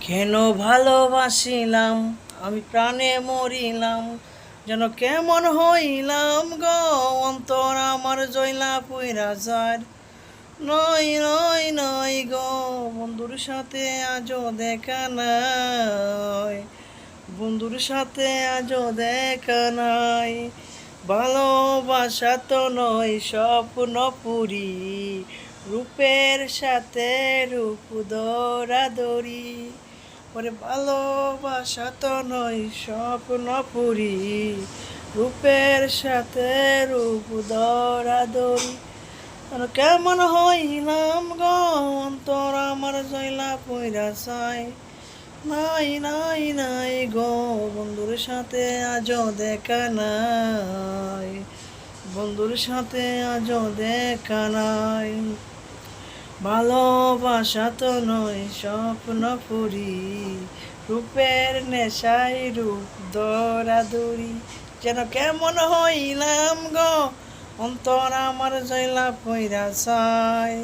কেন ভালোবাসিলাম আমি প্রাণে মরিলাম, যেন কেমন হইলাম গো, অন্তর আমার জয়লা পুইরা যায়। নয় নয় নয় গো, বন্ধুর সাথে আজও দেখা নাই, বন্ধুর সাথে আজও দেখা নাই। ভালোবাসা তো নয় স্বপ্ন পুরি, রূপের সাথে রূপ দৌড়াদৌড়ি। ওরে ভালোবাসা তো নয় স্বপ্ন পুরি, রূপের সাথে রূপ দৌড়াদৌড়ি। কেমন হইলাম গো, অন্তর আমার জয়লা পইরা চাই। নাই নাই নাই গো, বন্ধুর সাথে আজও দেখা নাই, বন্ধুর সাথে আজও দেখা নাই। ভালোবাসা তো নয় স্বপ্ন পুরি, রূপের নেশায় রূপ দৌড়াদৌড়ি। যেন কেমন হইলাম গো, অন্তর আমার জয়লা পইরা চাই।